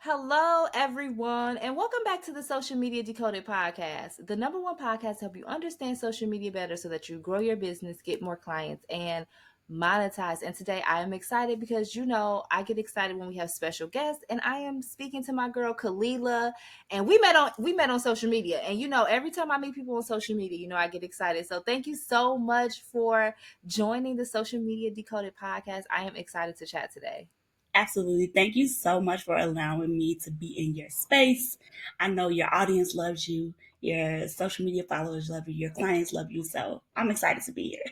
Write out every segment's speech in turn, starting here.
Hello, everyone, and welcome back to the Social Media Decoded podcast, the number one podcast to help you understand social media better so that you grow your business, get more clients, and monetize. And today I am excited because I get excited when we have special guests, and I am speaking to my girl Khallilah, and we met on social media. And every time I meet people on social media, I get excited. So thank you so much for joining the Social Media Decoded podcast. I am excited to chat today. Absolutely. Thank you so much for allowing me to be in your space. I know your audience loves you, your social media followers love you, your clients love you. So I'm excited to be here.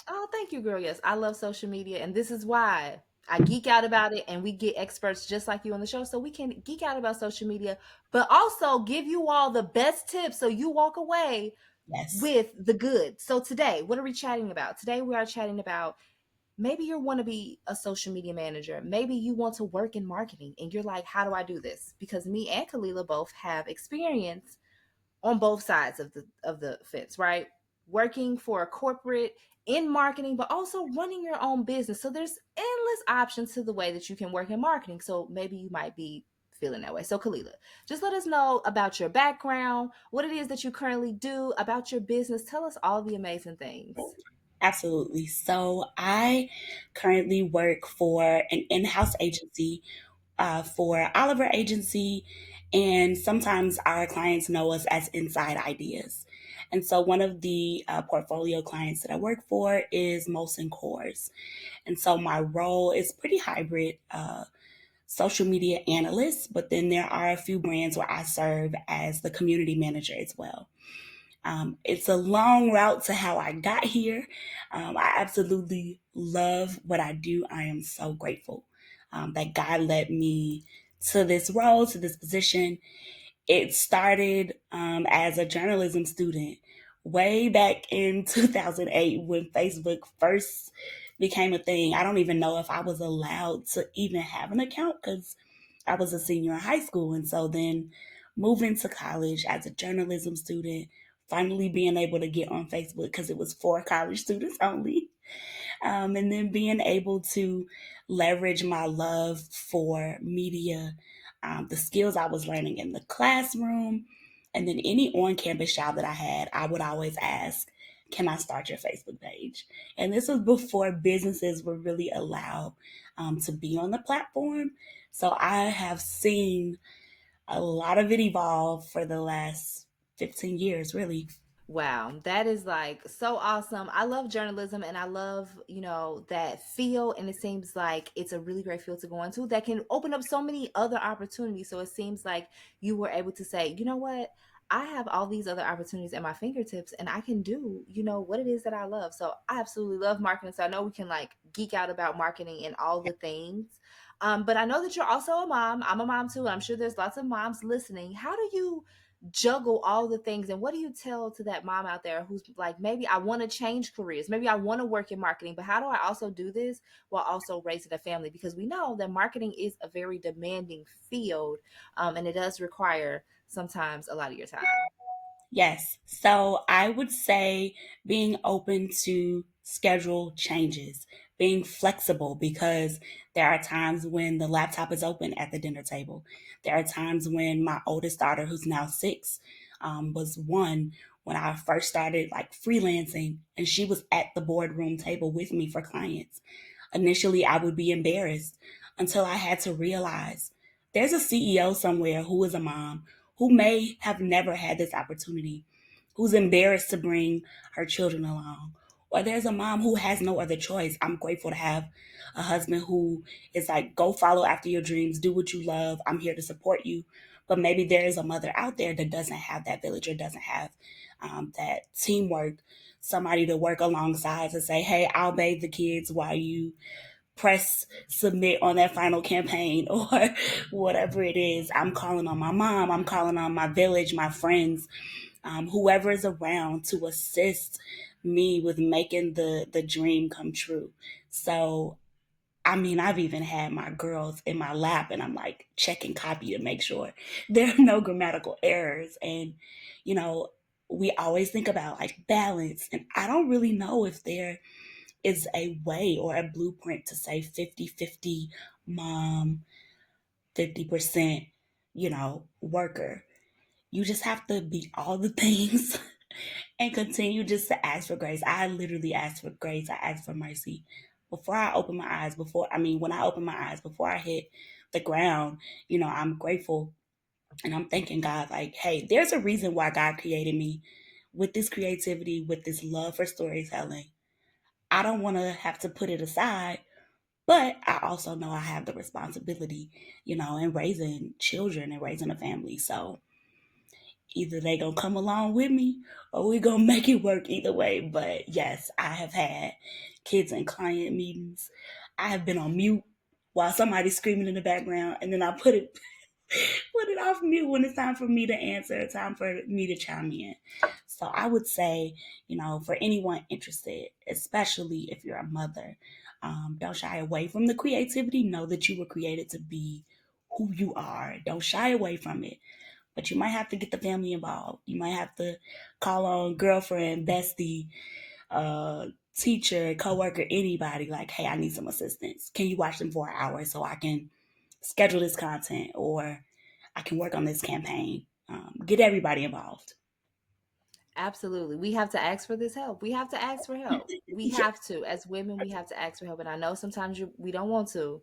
Oh, thank you, girl. Yes, I love social media, and this is why I geek out about it. And we get experts just like you on the show, so we can geek out about social media, but also give you all the best tips so you walk away Yes. with the good. So today, what are we chatting about? Today, we are chatting about maybe you want to be a social media manager. Maybe you want to work in marketing, and you're like, "How do I do this?" Because me and Khallilah both have experience on both sides of the fence, right? Working for a corporate in marketing, but also running your own business. So there's endless options to the way that you can work in marketing. So maybe you might be feeling that way. So Khallilah, just let us know about your background, what it is that you currently do, about your business. Tell us all the amazing things. Absolutely. So I currently work for an in-house agency for Oliver Agency, and sometimes our clients know us as Inside Ideas. And so one of the portfolio clients that I work for is Molson Coors. And so my role is pretty hybrid. Social media analyst, but then there are a few brands where I serve as the community manager as well. It's a long route to how I got here. I absolutely love what I do. I am so grateful that God led me to this role, to this position. It started as a journalism student way back in 2008 when Facebook first became a thing. I don't even know if I was allowed to even have an account because I was a senior in high school. And so then moving to college as a journalism student, finally being able to get on Facebook because it was for college students only. And then being able to leverage my love for media, the skills I was learning in the classroom, and then any on campus job that I had, I would always ask, can I start your Facebook page? And this was before businesses were really allowed to be on the platform. So I have seen a lot of it evolve for the last 15 years, really. Wow, that is like so awesome. I love journalism and I love, that field. And it seems like it's a really great field to go into that can open up so many other opportunities. So it seems like you were able to say, you know what? I have all these other opportunities at my fingertips and I can do, what it is that I love. So I absolutely love marketing. So I know we can like geek out about marketing and all the things. But I know that you're also a mom. I'm a mom too. And I'm sure there's lots of moms listening. How do you juggle all the things, and what do you tell to that mom out there who's like, maybe I want to change careers, maybe I want to work in marketing, but how do I also do this while also raising a family? Because we know that marketing is a very demanding field, and it does require sometimes a lot of your time. Yes. So I would say being open to schedule changes, being flexible because there are times when the laptop is open at the dinner table. There are times when my oldest daughter, who's now 6, was 1 when I first started like freelancing, and she was at the boardroom table with me for clients. Initially, I would be embarrassed until I had to realize there's a CEO somewhere who is a mom who may have never had this opportunity, who's embarrassed to bring her children along. Or there's a mom who has no other choice. I'm grateful to have a husband who is like, go follow after your dreams, do what you love. I'm here to support you. But maybe there is a mother out there that doesn't have that village or doesn't have that teamwork, somebody to work alongside to say, hey, I'll bathe the kids while you press submit on that final campaign or whatever it is. I'm calling on my mom. I'm calling on my village, my friends, whoever is around to assist me with making the dream come true. So, I mean, I've even had my girls in my lap and I'm like checking copy to make sure there are no grammatical errors. And, you know, we always think about like balance. And I don't really know if there is a way or a blueprint to say 50-50 mom, 50% worker. You just have to be all the things and continue just to ask for grace. I literally ask for grace. I ask for mercy. Before I open my eyes, when I open my eyes, before I hit the ground, I'm grateful and I'm thanking God, like, hey, there's a reason why God created me with this creativity, with this love for storytelling. I don't want to have to put it aside, but I also know I have the responsibility, in raising children and raising a family. So either they gonna come along with me or we gonna make it work either way. But yes, I have had kids and client meetings. I have been on mute while somebody's screaming in the background, and then I put it off mute when it's time for me to answer, time for me to chime in. So I would say, for anyone interested, especially if you're a mother, don't shy away from the creativity. Know that you were created to be who you are. Don't shy away from it. But you might have to get the family involved. You might have to call on girlfriend, bestie, uh, teacher, coworker, anybody. Like, hey, I need some assistance. Can you watch them for an hour so I can schedule this content, or I can work on this campaign? Get everybody involved. Absolutely. We have to ask for this help. We have to ask for help. We Yeah, have to. As women, we have to ask for help. And I know sometimes we don't want to,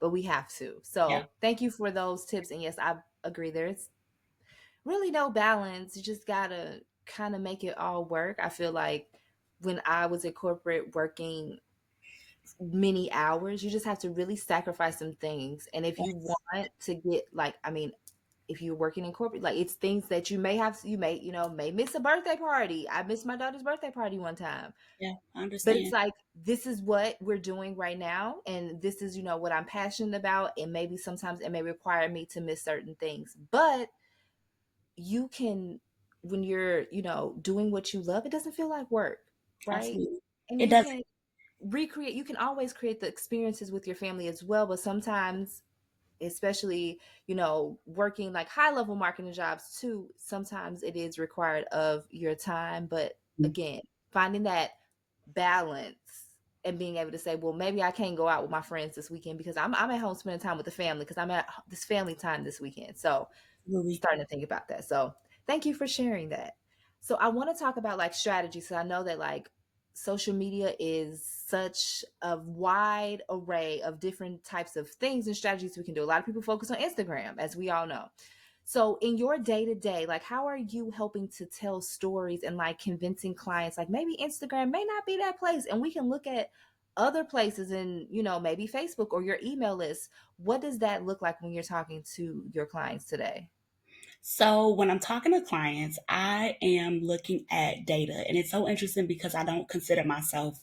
but we have to. yeah, So thank you for those tips. And yes, I agree. There's really no balance. You just got to kind of make it all work. I feel like when I was in corporate working many hours, you just have to really sacrifice some things. And if you yes, want to get, like, I mean, if you're working in corporate, like, it's things that you may miss a birthday party. I missed my daughter's birthday party one time, yeah. I but it's understand. like, this is what we're doing right now, and this is what I'm passionate about, and maybe sometimes it may require me to miss certain things, but you can, when you're doing what you love, it doesn't feel like work, right? Absolutely, And it you does. can recreate, you can always create the experiences with your family as well, but sometimes, especially working like high level marketing jobs too, sometimes it is required of your time. But again, finding that balance and being able to say, well, maybe I can't go out with my friends this weekend because I'm at home spending time with the family, because I'm at this family time this weekend. So Absolutely. starting to think about that. So thank you for sharing that. So I want to talk about like strategy. So I know that like social media is such a wide array of different types of things and strategies we can do. A lot of people focus on Instagram, as we all know. So in your day to day, like, how are you helping to tell stories and like convincing clients, like maybe Instagram may not be that place, and we can look at other places, and maybe Facebook or your email list. What does that look like when you're talking to your clients today? So when I'm talking to clients, I am looking at data, and it's so interesting because I don't consider myself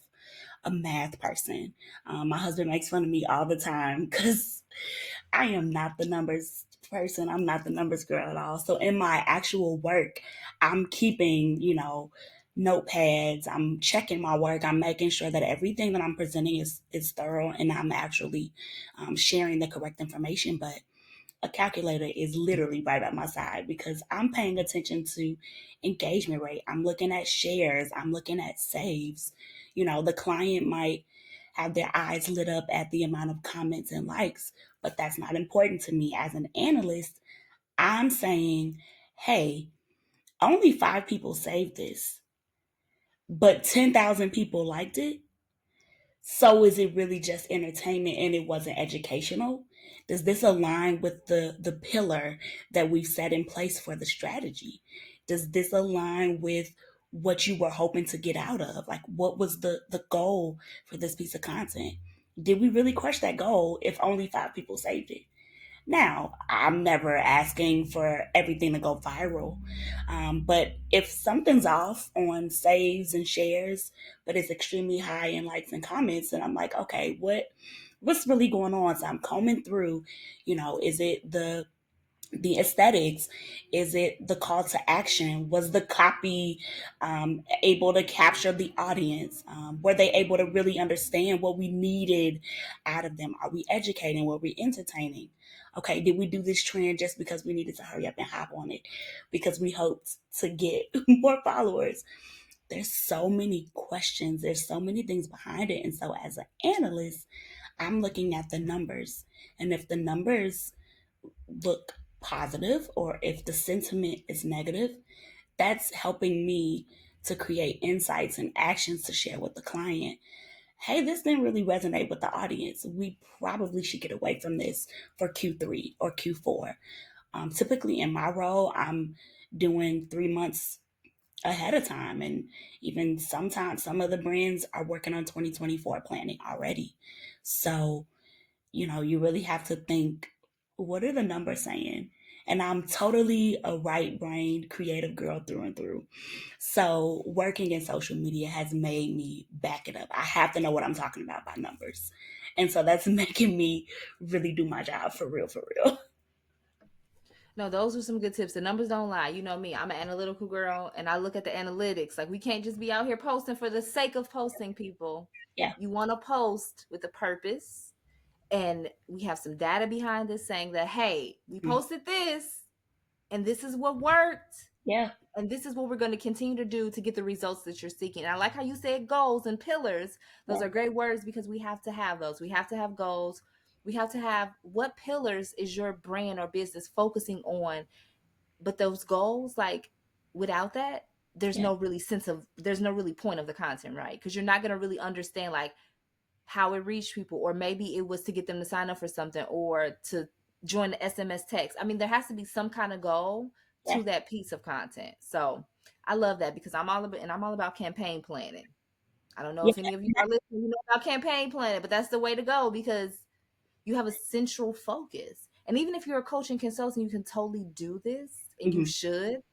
a math person. My husband makes fun of me all the time because I am not the numbers person. I'm not the numbers girl at all. So in my actual work, I'm keeping, notepads. I'm checking my work. I'm making sure that everything that I'm presenting is thorough, and I'm actually sharing the correct information. But a calculator is literally right by my side because I'm paying attention to engagement rate. I'm looking at shares. I'm looking at saves. The client might have their eyes lit up at the amount of comments and likes, but that's not important to me as an analyst. I'm saying, hey, only 5 people saved this, but 10,000 people liked it. So is it really just entertainment and it wasn't educational? Does this align with the pillar that we've set in place for the strategy? Does this align with what you were hoping to get out of? Like, what was the goal for this piece of content? Did we really crush that goal if only 5 people saved it? Now, I'm never asking for everything to go viral, but if something's off on saves and shares, but it's extremely high in likes and comments, then I'm like, okay, what's really going on? So I'm combing through, is it the aesthetics? Is it the call to action? Was the copy able to capture the audience? Were they able to really understand what we needed out of them? Are we educating? Were we entertaining? Okay, did we do this trend just because we needed to hurry up and hop on it because we hoped to get more followers? There's so many questions, there's so many things behind it. And so, as an analyst, I'm looking at the numbers. And if the numbers look positive or if the sentiment is negative, that's helping me to create insights and actions to share with the client. Hey, this didn't really resonate with the audience. We probably should get away from this for Q3 or Q4. Typically, in my role, I'm doing 3 months ahead of time. And even sometimes some of the brands are working on 2024 planning already. So, you really have to think, what are the numbers saying? And I'm totally a right brain creative girl through and through. So working in social media has made me back it up. I have to know what I'm talking about by numbers. And so that's making me really do my job for real, for real. No, those are some good tips. The numbers don't lie. You know me, I'm an analytical girl and I look at the analytics. Like, we can't just be out here posting for the sake of posting, people. Yeah. You want to post with a purpose. And we have some data behind this saying that, hey, we Mm. posted this and this is what worked. Yeah. And this is what we're going to continue to do to get the results that you're seeking. And I like how you said goals and pillars. Those Yeah. are great words because we have to have those. We have to have goals. We have to have, what pillars is your brand or business focusing on? But those goals, like, without that, Yeah. there's no really point of the content, right? Because you're not going to really understand, like, how it reached people, or maybe it was to get them to sign up for something or to join the SMS text. I mean, there has to be some kind of goal Yeah. to that piece of content. So I love that because I'm all about campaign planning. I don't know Yeah. if any of you are listening, you know about campaign planning, but that's the way to go because you have a central focus. And even if you're a coach and consultant, you can totally do this and you Hmm. should,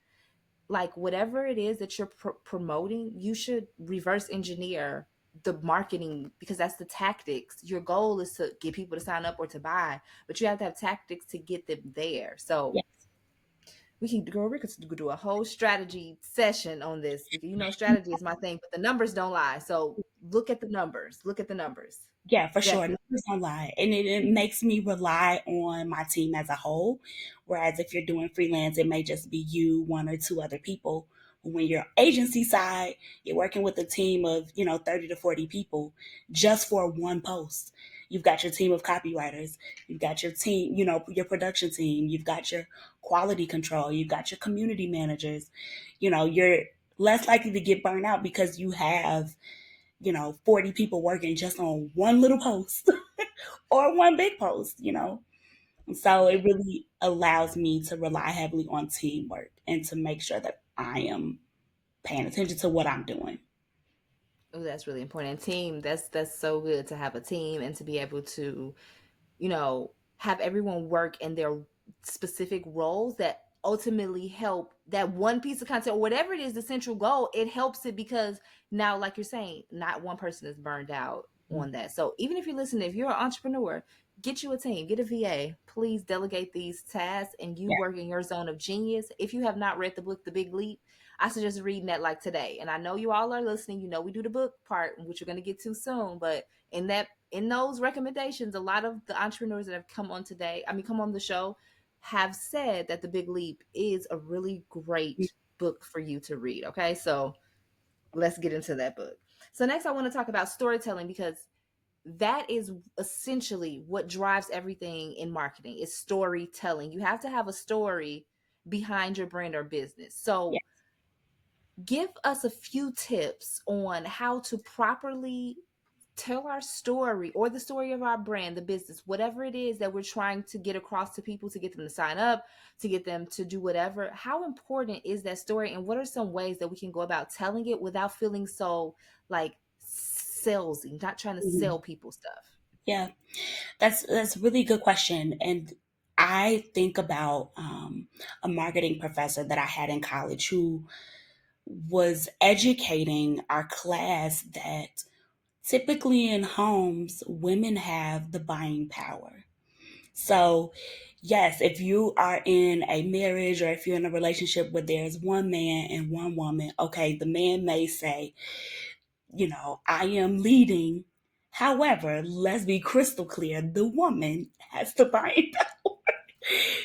like, whatever it is that you're promoting, you should reverse engineer the marketing because that's the tactics. Your goal is to get people to sign up or to buy, but you have to have tactics to get them there. So Yeah. we could do a whole strategy session on this because strategy is my thing, but the numbers don't lie. So look at the numbers. Look at the numbers. Yeah, for sure. Definitely. Numbers don't lie. And it makes me rely on my team as a whole. Whereas if you're doing freelance, it may just be you, one or two other people. When you're agency side, you're working with a team of, 30 to 40 people just for one post. You've got your team of copywriters. You've got your team, your production team. You've got your quality control. You've got your community managers. You're less likely to get burned out because you have 40 people working just on one little post or one big post. And so Yeah. it really allows me to rely heavily on teamwork and to make sure that I am paying attention to what I'm doing. Oh, that's really important. Team, that's so good to have a team and to be able to have everyone work in their specific roles that ultimately help that one piece of content or whatever it is, the central goal. It helps it because now, like you're saying, not one person is burned out Mhm. on that. So even if you're listening, if you're an entrepreneur, get you a team, get a VA. Please delegate these tasks and you Yeah. work in your zone of genius. If you have not read the book, The Big Leap, I suggest reading that like today. And I know you all are listening. We do the book part, which we're going to get to soon. But in those recommendations, a lot of the entrepreneurs that have come on the show, have said that The Big Leap is a really great book for you to read. Okay, so let's get into that book. So next, I want to talk about storytelling because that is essentially what drives everything in marketing. Is storytelling. You have to have a story behind your brand or business. Yeah. So give us a few tips on how to properly tell our story or the story of our brand, the business, whatever it is that we're trying to get across to people, to get them to sign up, to get them to do whatever. How important is that story? And what are some ways that we can go about telling it without feeling so, like, salesy, not trying to Mhm. sell people stuff? Yeah. That's a really good question. And I think about a marketing professor that I had in college who was educating our class that typically in homes, women have the buying power. So, yes, if you are in a marriage or if you're in a relationship where there's one man and one woman, okay, the man may say, I am leading. However, let's be crystal clear, the woman has the buying power.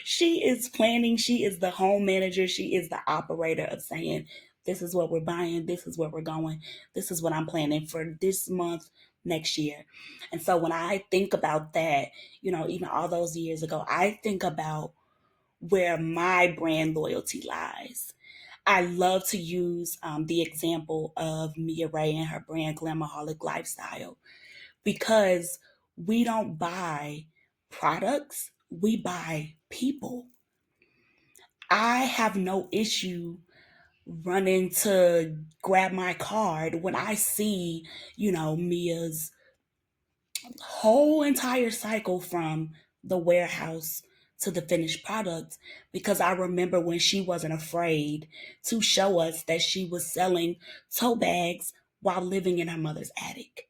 She is planning, she is the home manager, she is the operator of saying, this is what we're buying, this is where we're going, this is what I'm planning for this month, next year. And so when I think about that, even all those years ago, I think about where my brand loyalty lies. I love to use the example of Mia Ray and her brand Glamaholic Lifestyle, because we don't buy products, we buy people. I have no issue running to grab my card when I see, Mia's whole entire cycle from the warehouse to the finished product, because I remember when she wasn't afraid to show us that she was selling tote bags while living in her mother's attic.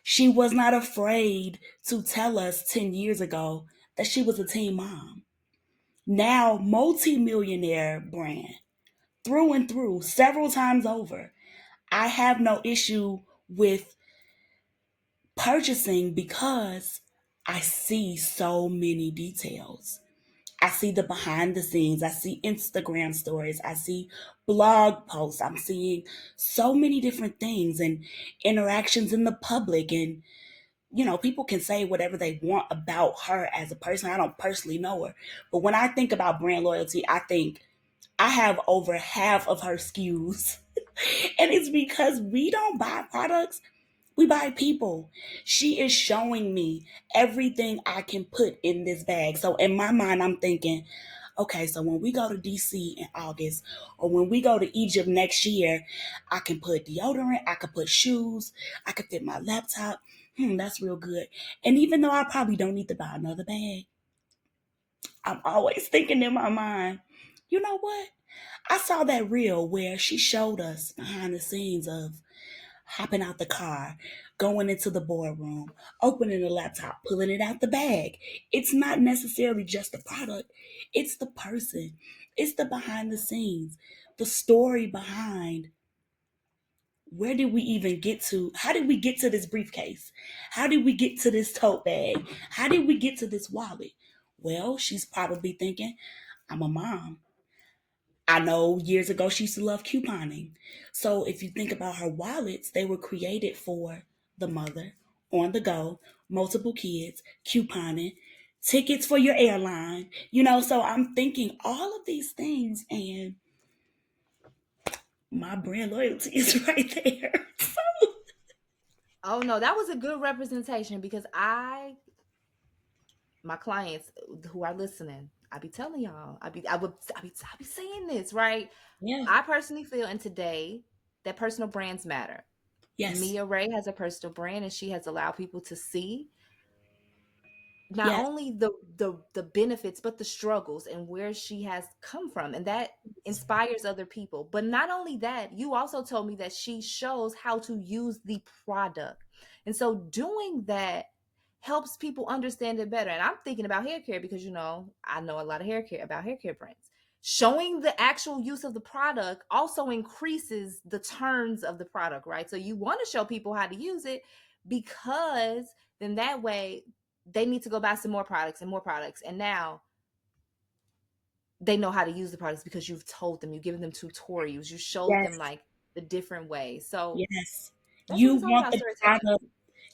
She was not afraid to tell us 10 years ago that she was a teen mom. Now, multi-millionaire brand through and through, several times over. I have no issue with purchasing because I see so many details. I see the behind the scenes. I see Instagram stories. I see blog posts. I'm seeing so many different things and interactions in the public. And, people can say whatever they want about her as a person. I don't personally know her. But when I think about brand loyalty, I think I have over half of her SKUs. And it's because we don't buy products, we buy people. She is showing me everything I can put in this bag. So in my mind, I'm thinking, okay, so when we go to DC in August, or when we go to Egypt next year, I can put deodorant, I could put shoes, I could fit my laptop. That's real good. And even though I probably don't need to buy another bag, I'm always thinking in my mind, you know what? I saw that reel where she showed us behind the scenes of hopping out the car, going into the boardroom, opening the laptop, pulling it out the bag. It's not necessarily just the product, it's the person, it's the behind the scenes, the story behind where did we even get to? How did we get to this briefcase? How did we get to this tote bag? How did we get to this wallet? Well, she's probably thinking, I'm a mom. I know years ago she used to love couponing. So if you think about her wallets, they were created for the mother, on the go, multiple kids, couponing, tickets for your airline, so I'm thinking all of these things, and my brand loyalty is right there. Oh no, that was a good representation because my clients who are listening, I be telling y'all, I be saying this, right? Yeah. I personally feel in today that personal brands matter. Yes. Mia Ray has a personal brand and she has allowed people to see not Yes. only the benefits but the struggles and where she has come from, and that inspires other people. But not only that, you also told me that she shows how to use the product, and so doing that helps people understand it better. And I'm thinking about hair care because I know a lot of hair care about hair care brands. Showing the actual use of the product also increases the turns of the product, right? So you want to show people how to use it, because then that way they need to go buy some more products and more products. And now they know how to use the products because you've told them, you've given them tutorials, you showed them Yes. like the different ways. So Yes. that's what You we talk want about, the storytelling. product,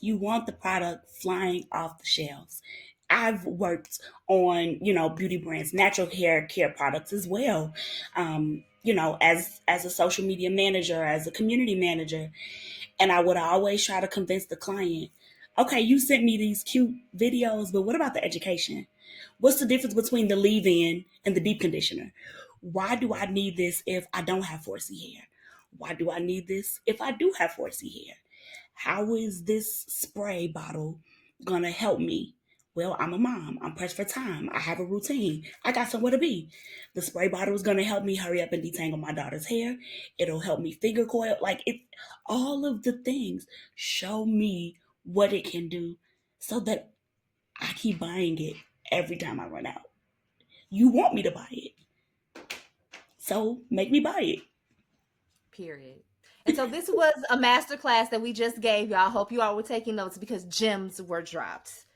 you want the product flying off the shelves. I've worked on, beauty brands, natural hair care products as well. As a social media manager, as a community manager, and I would always try to convince the client, okay, you sent me these cute videos, but what about the education? What's the difference between the leave-in and the deep conditioner? Why do I need this if I don't have 4C hair? Why do I need this if I do have 4C hair? How is this spray bottle gonna help me? Well, I'm a mom. I'm pressed for time. I have a routine. I got somewhere to be. The spray bottle is gonna help me hurry up and detangle my daughter's hair. It'll help me finger coil. Like it, all of the things show me what it can do, so that I keep buying it every time I run out. You want me to buy it, so make me buy it. Period. And so this was a master class that we just gave y'all. Hope you all were taking notes because gems were dropped.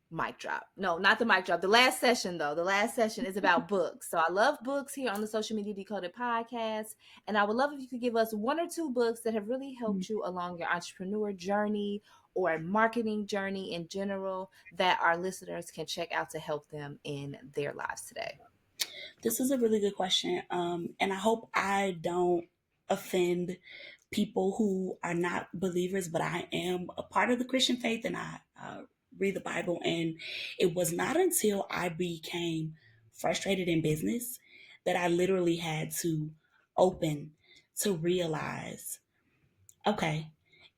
Mic drop. No, not the mic drop. The last session, though, the last session is about books. So I love books here on the Social Media Decoded podcast. And I would love if you could give us one or two books that have really helped you along your entrepreneur journey, or marketing journey in general that our listeners can check out to help them in their lives today? This is a really good question. And I hope I don't offend people who are not believers, but I am a part of the Christian faith and I read the Bible. And it was not until I became frustrated in business that I literally had to open to realize, okay,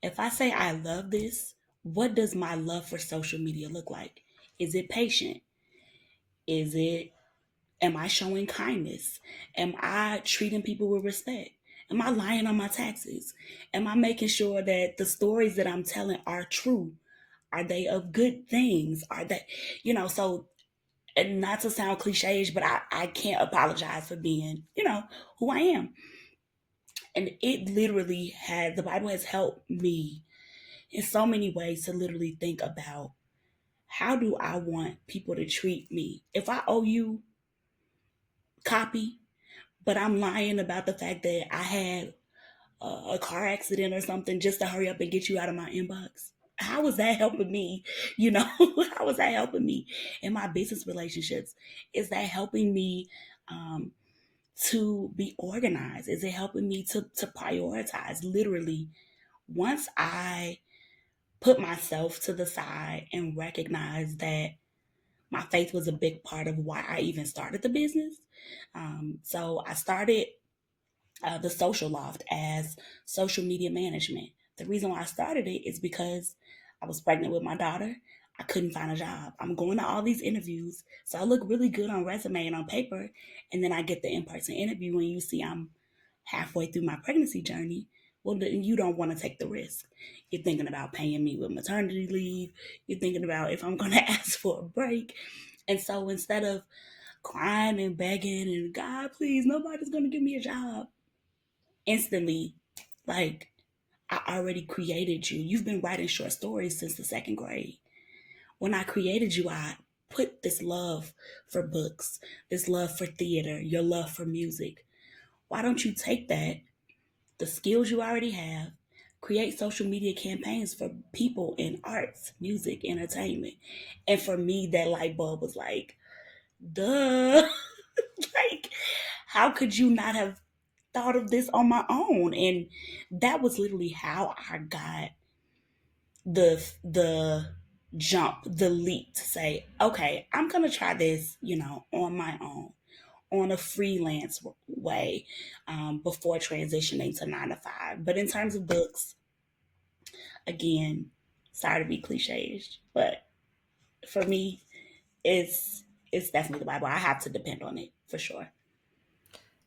if I say I love this, what does my love for social media look like? Is it patient? Is it Am I showing kindness? Am I treating people with respect? Am I lying on my taxes? Am I making sure that the stories that I'm telling are true? Are they of good things? Are they, so, and not to sound cliche, but I can't apologize for being, who I am. And it literally the Bible has helped me in so many ways to literally think about, how do I want people to treat me? If I owe you copy, but I'm lying about the fact that I had a car accident or something just to hurry up and get you out of my inbox. How is that helping me? You know, how is that helping me in my business relationships? Is that helping me to be organized? Is it helping me to prioritize? Literally, once I put myself to the side and recognize that my faith was a big part of why I even started the business. So I started the social loft as social media management. The reason why I started it is because I was pregnant with my daughter. I couldn't find a job. I'm going to all these interviews, so I look really good on resume and on paper, and then I get the in-person interview and you see I'm halfway through my pregnancy journey. Well, then you don't want to take the risk. You're thinking about paying me with maternity leave. You're thinking about if I'm going to ask for a break. And so instead of crying and begging and, God, please, nobody's going to give me a job, instantly, like, I already created you. You've been writing short stories since the second grade. When I created you, I put this love for books, this love for theater, your love for music. Why don't you take that, the skills you already have, create social media campaigns for people in arts, music, entertainment? And for me, that light bulb was like, duh. Like, how could you not have thought of this on my own? And that was literally how I got the jump, the leap to say, okay, I'm gonna try this, on my own, on a freelance way, before transitioning to 9 to 5. But in terms of books, again, sorry to be cliches, but for me, it's definitely the Bible. I have to depend on it for sure.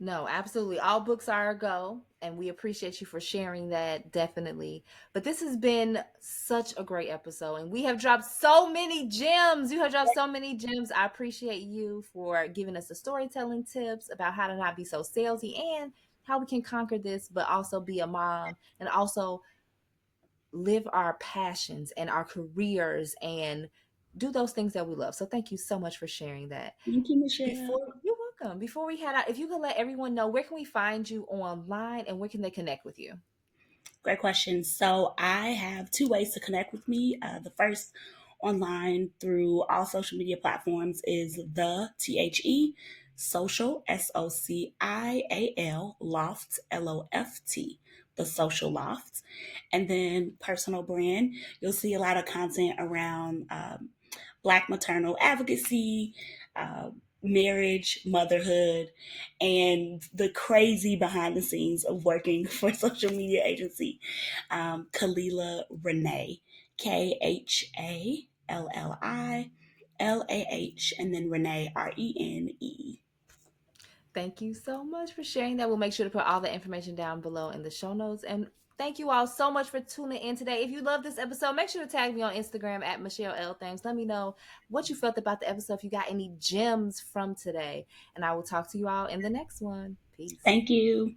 No, absolutely. All books are a go, and we appreciate you for sharing that, definitely. But this has been such a great episode, and we have dropped so many gems. You have dropped so many gems. I appreciate you for giving us the storytelling tips about how to not be so salesy and how we can conquer this, but also be a mom and also live our passions and our careers and do those things that we love. So thank you so much for sharing that. Thank you, Michelle. You're welcome. Before we head out, if you could let everyone know, where can we find you online and where can they connect with you? Great question. So I have two ways to connect with me. The first, online through all social media platforms, is the social SOCIAL loft LOFT, the social loft. And then personal brand, you'll see a lot of content around Black maternal advocacy, marriage, motherhood, and the crazy behind the scenes of working for a social media agency. Khallilah Renee, KHALLILAH, and then Renee, RENEE. Thank you so much for sharing that. We'll make sure to put all the information down below in the show notes. And thank you all so much for tuning in today. If you love this episode, make sure to tag me on Instagram at Michelle L. Thames. Let me know what you felt about the episode, if you got any gems from today. And I will talk to you all in the next one. Peace. Thank you.